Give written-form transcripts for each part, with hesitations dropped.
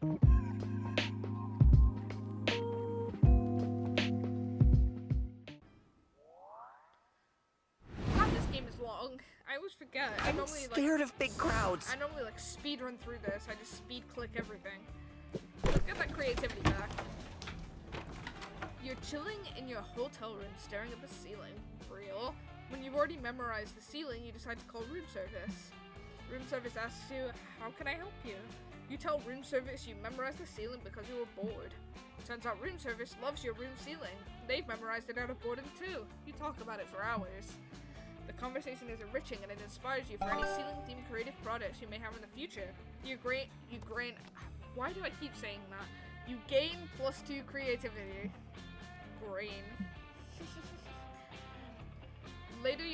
God, this game is long. I always forget. I'm scared of big crowds. I normally like speed run through this. I just speed click everything. Let's get that creativity back. You're chilling in your hotel room staring at the ceiling. Real. When you've already memorized the ceiling, you decide to call room service. Room service asks you, how can I help you? You tell room service you memorized the ceiling because you were bored. Turns out room service loves your room ceiling. They've memorized it out of boredom too. You talk about it for hours. The conversation is enriching and it inspires you for any ceiling-themed creative projects you may have in the future. Why do I keep saying that? You gain +2 creativity. Brain. Later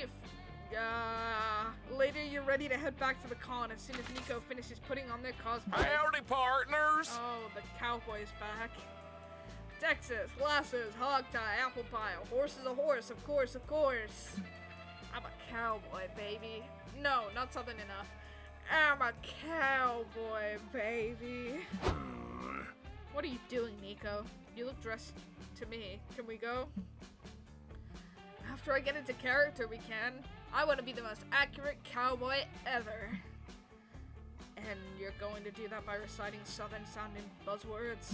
you're ready to head back to the con as soon as Nico finishes putting on their cosplay. Howdy, partners! Oh, the cowboy's back. Texas, lassos, hog tie, apple pie, a horse is a horse, of course, of course. I'm a cowboy, baby. No, not southern enough. I'm a cowboy, baby. What are you doing, Nico? You look dressed to me. Can we go? After I get into character, we can. I want to be the most accurate cowboy ever. And you're going to do that by reciting southern-sounding buzzwords?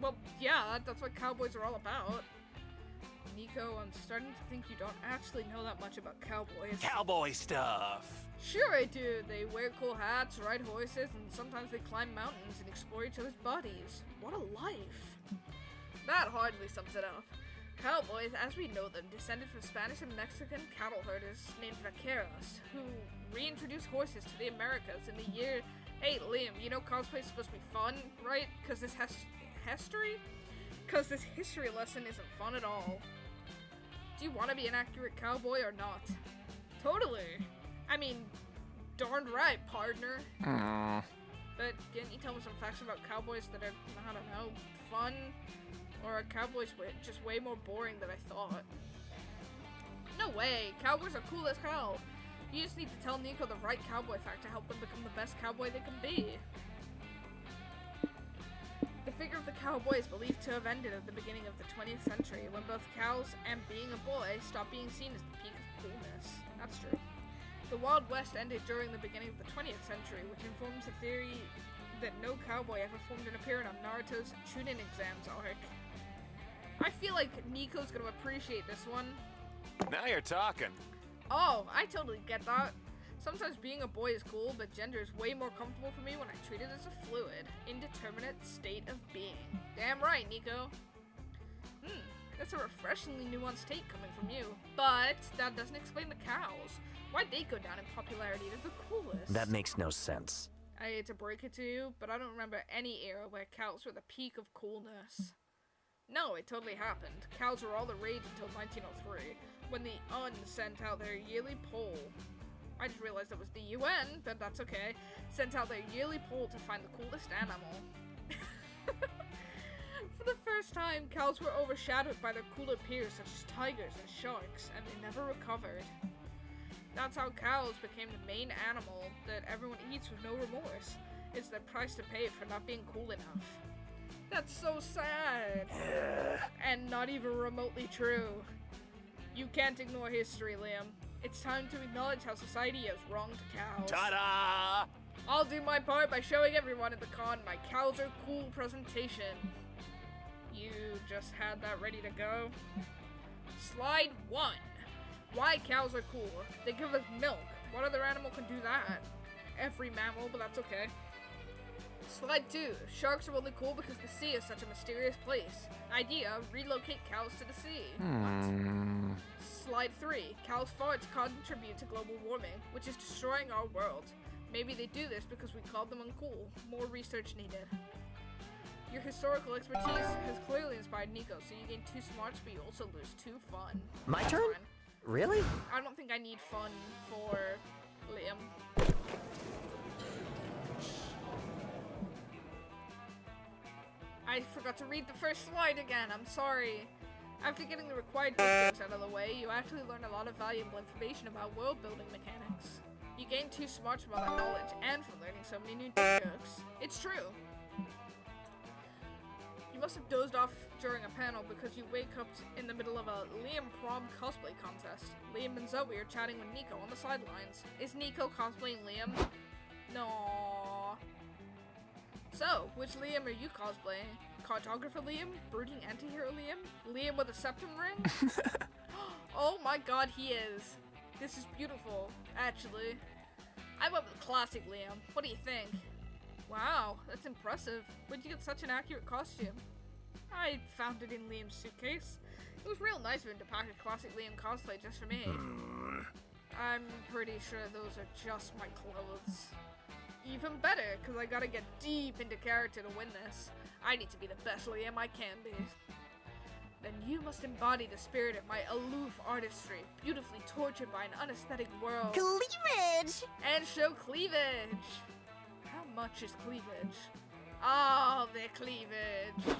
Well, yeah, that's what cowboys are all about. Nico, I'm starting to think you don't actually know that much about cowboys. Cowboy stuff! Sure I do. They wear cool hats, ride horses, and sometimes they climb mountains and explore each other's bodies. What a life. That hardly sums it up. Cowboys, as we know them, descended from Spanish and Mexican cattle herders named vaqueros, who reintroduced horses to the Americas in the year... Hey, Liam, you know cosplay's supposed to be fun, right? Because this history? Because this history lesson isn't fun at all. Do you want to be an accurate cowboy or not? Totally. I mean, darned right, partner. But didn't you tell me some facts about cowboys that are, I don't know, fun? Or are cowboys just way more boring than I thought? No way, cowboys are cool as hell. You just need to tell Nico the right cowboy fact to help them become the best cowboy they can be. The figure of the cowboy is believed to have ended at the beginning of the 20th century, when both cows and being a boy stopped being seen as the peak of coolness. That's true. The Wild West ended during the beginning of the 20th century, which informs the theory that no cowboy ever formed an appearance on Naruto's Chunin exams arc. I feel like Nico's gonna appreciate this one. Now you're talking. Oh, I totally get that. Sometimes being a boy is cool, but gender is way more comfortable for me when I treat it as a fluid, indeterminate state of being. Damn right, Nico. That's a refreshingly nuanced take coming from you. But that doesn't explain the cows. Why'd they go down in popularity? They're the coolest. That makes no sense. I hate to break it to you, but I don't remember any era where cows were the peak of coolness. No, it totally happened. Cows were all the rage until 1903, when the UN sent out their yearly poll. I just realized that was the UN, but that's okay. Sent out their yearly poll to find the coolest animal. For the first time, cows were overshadowed by their cooler peers such as tigers and sharks, and they never recovered. That's how cows became the main animal that everyone eats with no remorse. It's their price to pay for not being cool enough. That's so sad. And not even remotely true. You can't ignore history, Liam. It's time to acknowledge how society has wronged cows. Ta-da! I'll do my part by showing everyone at the con my cows are cool presentation. You just had that ready to go? Slide 1. Why cows are cool. They give us milk. What other animal can do that? Every mammal, but that's okay. Slide 2. Sharks are only cool because the sea is such a mysterious place. Idea, relocate cows to the sea. What? Slide 3. Cows' farts contribute to global warming, which is destroying our world. Maybe they do this because we called them uncool. More research needed. Your historical expertise has clearly inspired Nico, so you gain 2 smarts, but you also lose 2 fun. My That's turn? fine. Really? I don't think I need fun for Liam. I forgot to read the first slide again, I'm sorry. After getting the required basics out of the way, you actually learn a lot of valuable information about world building mechanics. You gain 2 smarts from all that knowledge, and from learning so many new jokes. It's true. You must have dozed off during a panel because you wake up in the middle of a Liam prom cosplay contest. Liam and Zoe are chatting with Nico on the sidelines. Is Nico cosplaying Liam? No. So, which Liam are you cosplaying? Cartographer Liam? Brooding anti-hero Liam? Liam with a septum ring? Oh my god, he is. This is beautiful, actually. I went with classic Liam. What do you think? Wow, that's impressive. Where'd you get such an accurate costume? I found it in Liam's suitcase. It was real nice of him to pack a classic Liam cosplay just for me. I'm pretty sure those are just my clothes. Even better, because I gotta get deep into character to win this. I need to be the best Liam I can be. Then you must embody the spirit of my aloof artistry, beautifully tortured by an unaesthetic world. Cleavage! And show cleavage! How much is cleavage? Oh, the cleavage!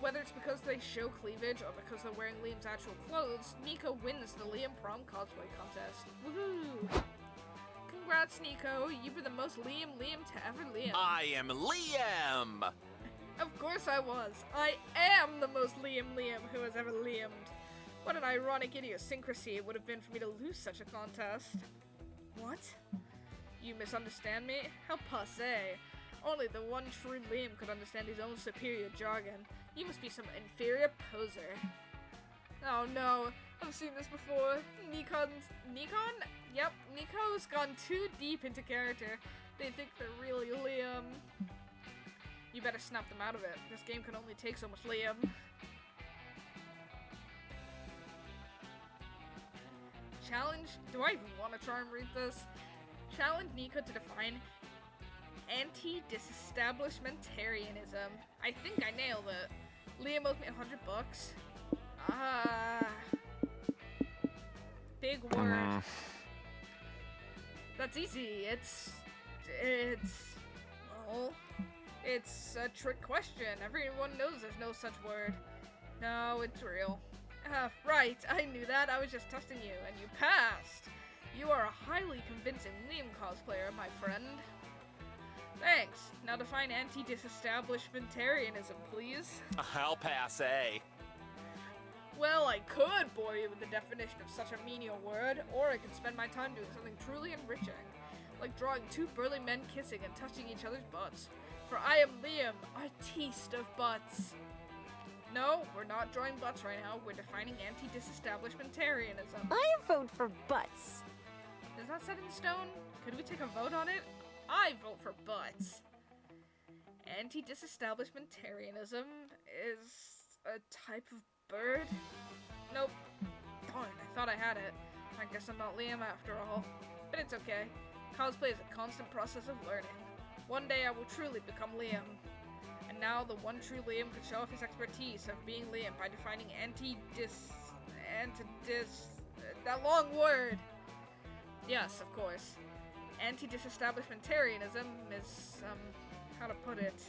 Whether it's because they show cleavage or because they're wearing Liam's actual clothes, Nico wins the Liam prom cosplay contest. Woohoo! Congrats, Nico. You were the most Liam to ever Liam. I am Liam! Of course I was. I am the most Liam who has ever Liamed. What an ironic idiosyncrasy it would have been for me to lose such a contest. What? You misunderstand me? How passé. Only the one true Liam could understand his own superior jargon. You must be some inferior poser. Oh no, I've seen this before. Nikon? Yep, Nico's gone too deep into character. They think they're really Liam. You better snap them out of it. This game can only take so much Liam. Challenge? Do I even want to try and read this? Challenge Nico to define anti-disestablishmentarianism. I think I nailed it. Liam owes me $100. Big word. That's easy. It's a trick question. Everyone knows there's no such word. No, it's real. Right, I knew that. I was just testing you, and you passed. You are a highly convincing Liam cosplayer, my friend. Thanks. Now define anti-disestablishmentarianism, please. I'll pass A. Well, I could bore you with the definition of such a menial word, or I could spend my time doing something truly enriching, like drawing two burly men kissing and touching each other's butts. For I am Liam, artiste of butts. No, we're not drawing butts right now. We're defining anti-disestablishmentarianism. I vote for butts. Is that set in stone? Could we take a vote on it? I vote for butts. Anti-disestablishmentarianism is a type of bird? Nope. Darn, I thought I had it. I guess I'm not Liam after all. But it's okay. Cosplay is a constant process of learning. One day I will truly become Liam. And now the one true Liam could show off his expertise of being Liam by defining that long word. Yes, of course. Anti-disestablishmentarianism is, how to put it?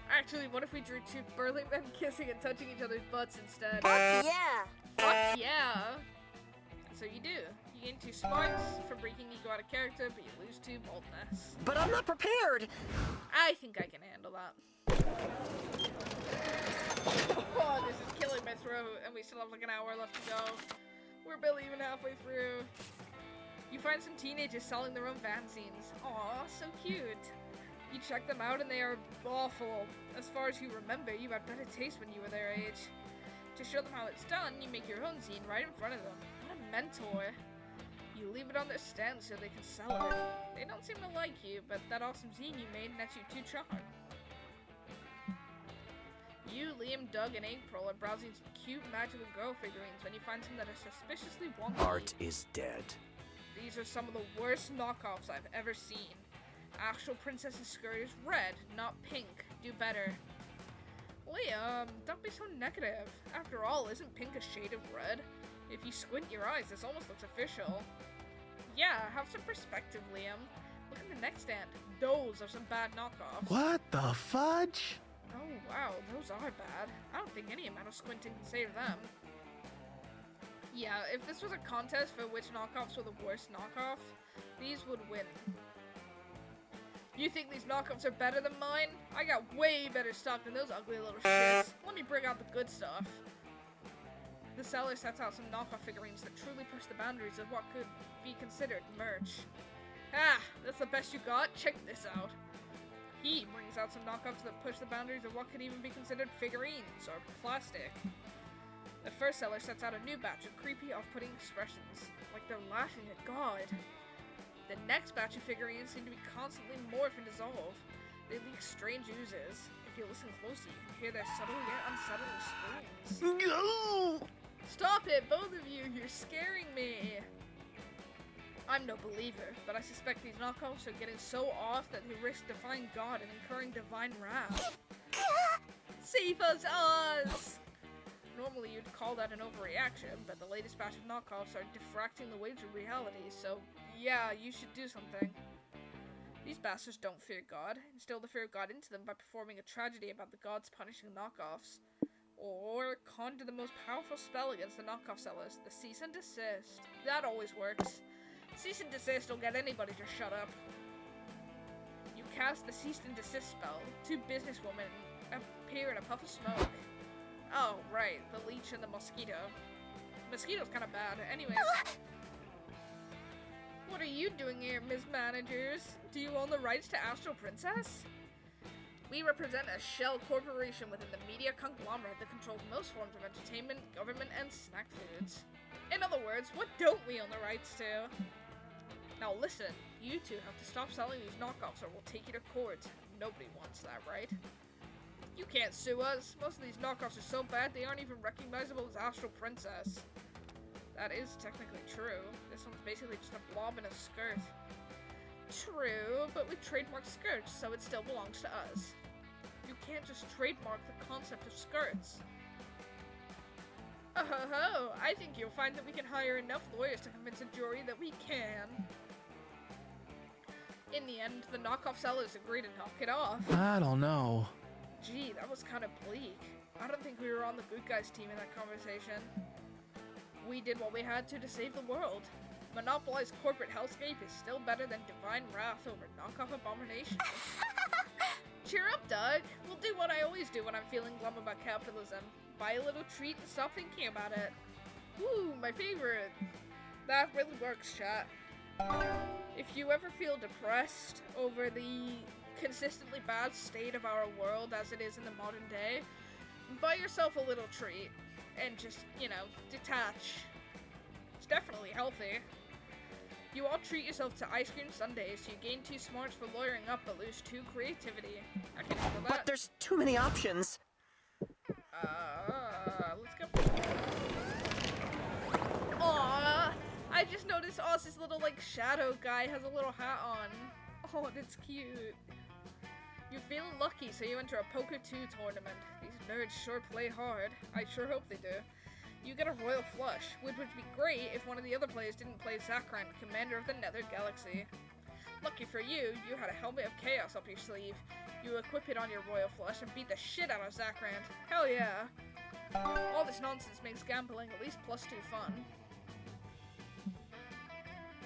Actually, what if we drew two burly men kissing and touching each other's butts instead? Fuck yeah! Fuck yeah! So you do. You gain 2 smarts for breaking Nico out of character, but you lose 2 boldness. But I'm not prepared! I think I can handle that. Oh, this is killing my throat, and we still have like an hour left to go. We're barely even halfway through. You find some teenagers selling their own fanzines. Aw, so cute. You check them out and they are awful. As far as you remember, you had better taste when you were their age. To show them how it's done, you make your own zine right in front of them. What a mentor. You leave it on their stand so they can sell it. They don't seem to like you, but that awesome zine you made nets you 2 charm. You, Liam, Doug, and April are browsing some cute magical girl figurines when you find some that are suspiciously wonky. Art is dead. These are some of the worst knockoffs I've ever seen. Actual princess's skirt is red, not pink. Do better. Liam, don't be so negative. After all, isn't pink a shade of red? If you squint your eyes, this almost looks official. Yeah, have some perspective, Liam. Look at the next stand. Those are some bad knockoffs. What the fudge? Oh wow, those are bad. I don't think any amount of squinting can save them. Yeah, if this was a contest for which knockoffs were the worst knockoff, these would win. You think these knockoffs are better than mine? I got way better stuff than those ugly little shits. Let me bring out the good stuff. The seller sets out some knockoff figurines that truly push the boundaries of what could be considered merch. Ah, that's the best you got? Check this out. He brings out some knockoffs that push the boundaries of what could even be considered figurines or plastic. The first seller sets out a new batch of creepy, off-putting expressions, like they're laughing at God. The next batch of figurines seem to be constantly morph and dissolve. They leak strange oozes. If you listen closely, you can hear their subtle yet unsettling screams. No! Stop it, both of you! You're scaring me! I'm no believer, but I suspect these knockoffs are getting so off that they risk defying God and incurring divine wrath. Save us! Normally you'd call that an overreaction, but the latest batch of knockoffs are diffracting the waves of reality, so yeah, you should do something. These bastards don't fear God. Instill the fear of God into them by performing a tragedy about the gods punishing knockoffs. Or conjure the most powerful spell against the knockoff sellers, the cease and desist. That always works. Cease and desist will get anybody to shut up. You cast the cease and desist spell. Two businesswomen appear in a puff of smoke. Oh, right, the leech and the mosquito. Mosquito's kind of bad. Anyways. What are you doing here, Ms. Managers? Do you own the rights to Astral Princess? We represent a shell corporation within the media conglomerate that controls most forms of entertainment, government, and snack foods. In other words, what don't we own the rights to? Now listen, you two have to stop selling these knockoffs or we'll take you to court. Nobody wants that, right? You can't sue us. Most of these knockoffs are so bad they aren't even recognizable as Astral Princess. That is technically true. This one's basically just a blob in a skirt. True, but we trademarked skirts, so it still belongs to us. You can't just trademark the concept of skirts. Oh ho ho, I think you'll find that we can hire enough lawyers to convince a jury that we can. In the end, the knockoff sellers agree to knock it off. I don't know. Gee, that was kind of bleak. I don't think we were on the good guys team in that conversation. We did what we had to save the world. Monopolized corporate hellscape is still better than divine wrath over knockoff abominations. Cheer up, Doug. We'll do what I always do when I'm feeling glum about capitalism. Buy a little treat and stop thinking about it. Woo, my favorite. That really works, chat. If you ever feel depressed over the consistently bad state of our world as it is in the modern day, buy yourself a little treat and just, you know, detach. It's definitely healthy. You all treat yourself to ice cream sundaes, so you gain 2 smarts for lawyering up but lose 2 creativity. I can handle that. But there's too many options. Let's go. Aww, I just noticed Oz's little, like, shadow guy has a little hat on. Oh, that's cute. You're feeling lucky, so you enter a Poker 2 tournament. These nerds sure play hard. I sure hope they do. You get a royal flush, which would be great if one of the other players didn't play Zakran, commander of the Nether Galaxy. Lucky for you, you had a helmet of chaos up your sleeve. You equip it on your royal flush and beat the shit out of Zakran. Hell yeah. All this nonsense makes gambling at least +2 fun.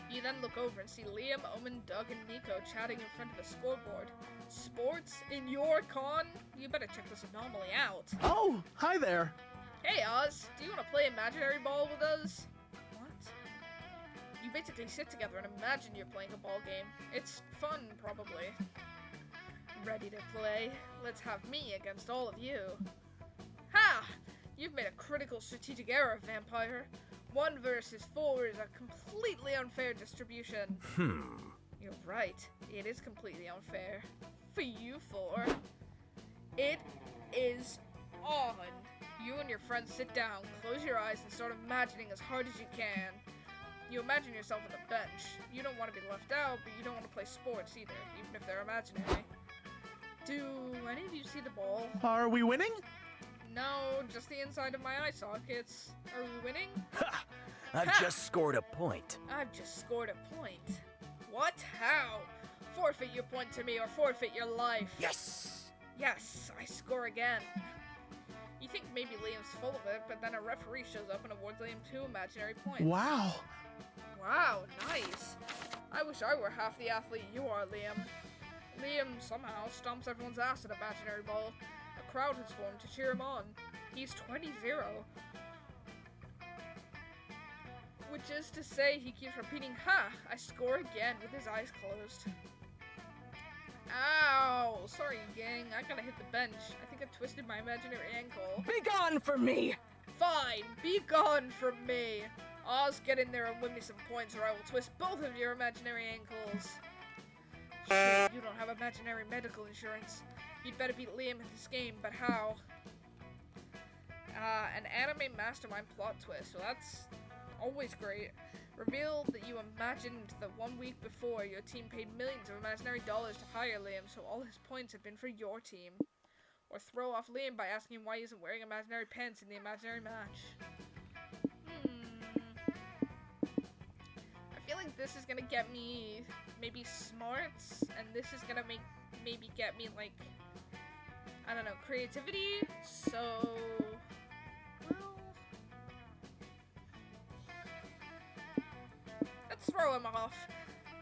You then look over and see Liam, Omen, Doug, and Nico chatting in front of a scoreboard. Sports in your con? You better check this anomaly out. Oh, hi there. Hey Oz, do you want to play imaginary ball with us? What? You basically sit together and imagine you're playing a ball game. It's fun, probably. Ready to play? Let's have me against all of you. Ha! You've made a critical strategic error, Vampire. 1 versus 4 is a completely unfair distribution. You're right. It is completely unfair. For you 4. It is on. You and your friends sit down, close your eyes, and start imagining as hard as you can. You imagine yourself on the bench. You don't want to be left out, but you don't want to play sports either, even if they're imaginary. Do any of you see the ball? Are we winning? No, just the inside of my eye sockets. Are we winning? Ha! I've just scored a point. I've just scored a point. What? How? Forfeit your point to me or forfeit your life. Yes! Yes, I score again. You think maybe Liam's full of it, but then a referee shows up and awards Liam 2 imaginary points. Wow. Wow, nice. I wish I were half the athlete you are, Liam. somehow stomps everyone's ass at Imaginary Ball. A crowd has formed to cheer him on. He's 20-0. Which is to say, he keeps repeating, "Ha! I score again," with his eyes closed. Ow! Sorry, gang. I gotta hit the bench. I think I twisted my imaginary ankle. Be gone from me! Fine! Be gone from me! Oz, get in there and win me some points, or I will twist both of your imaginary ankles. Shit, you don't have imaginary medical insurance. You'd better beat Liam in this game, but how? An anime mastermind plot twist. Well, that's always great. Revealed that you imagined that 1 week before your team paid millions of imaginary dollars to hire Liam, so all his points had been for your team. Or throw off Liam by asking him why he isn't wearing imaginary pants in the imaginary match. I feel like this is gonna get me maybe smarts, and this is gonna maybe get me like, I don't know, creativity. So, well, let's throw him off.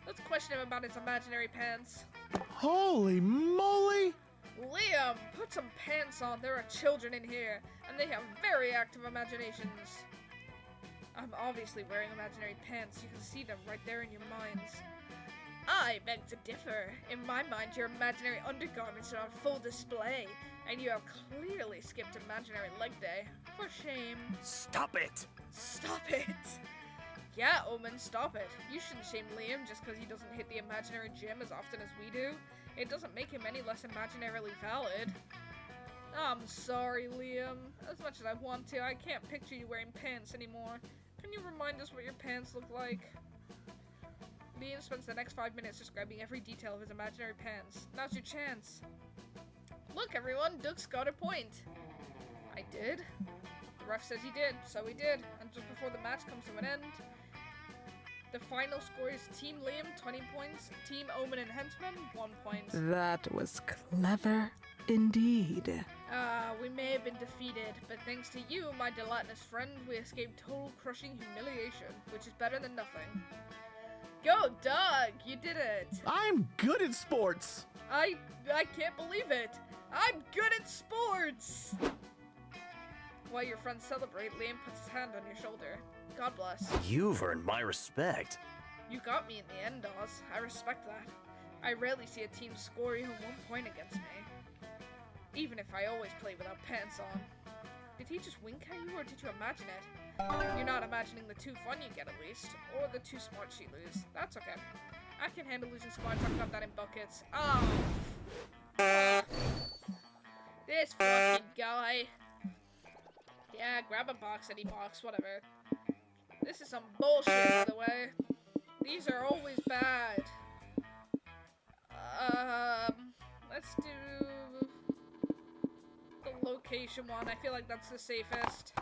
Let's question him about his imaginary pants. Holy moly! Liam, put some pants on. There are children in here, and they have very active imaginations. I'm obviously wearing imaginary pants. You can see them right there in your minds. I beg to differ. In my mind, your imaginary undergarments are on full display, and you have clearly skipped imaginary leg day. For shame. Stop it! Stop it! Yeah, Omen, stop it. You shouldn't shame Liam just because he doesn't hit the imaginary gym as often as we do. It doesn't make him any less imaginarily valid. I'm sorry, Liam. As much as I want to, I can't picture you wearing pants anymore. Can you remind us what your pants look like? Liam spends the next 5 minutes describing every detail of his imaginary pants. Now's your chance. Look, everyone, Duke's got a point. I did? The ref says he did, so he did. And just before the match comes to an end, the final score is Team Liam, 20 points. Team Omen and Henchman, 1 point. That was clever indeed. We may have been defeated, but thanks to you, my gelatinous friend, we escaped total crushing humiliation, which is better than nothing. Go, Doug! You did it! I'm good at sports! I can't believe it! I'm good at sports! While your friends celebrate, Liam puts his hand on your shoulder. God bless. You've earned my respect. You got me in the end, Oz. I respect that. I rarely see a team score even 1 point against me. Even if I always play without pants on. Did he just wink at you, or did you imagine it? You're not imagining the too fun you get, at least. Or the too smart she lose. That's okay. I can handle losing smarts. I've got that in buckets. Oh. This fucking guy. Yeah, grab a box, any box, whatever. This is some bullshit, by the way. These are always bad. Let's do the location one. I feel like that's the safest.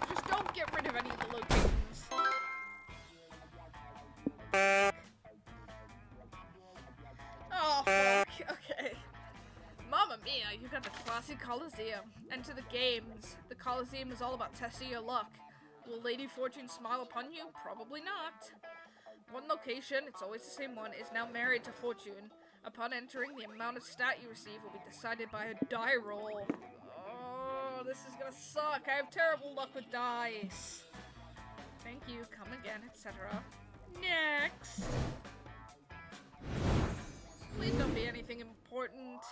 Just don't get rid of any of the locations. Oh, fuck. Okay. Mamma mia, you got the classy Coliseum. Enter the games. The Coliseum is all about testing your luck. Will Lady Fortune smile upon you? Probably not. One location, it's always the same one, is now married to Fortune. Upon entering, the amount of stat you receive will be decided by a die roll. Oh, this is gonna suck. I have terrible luck with dice. Thank you, come again, etc. Next. Please don't be anything important.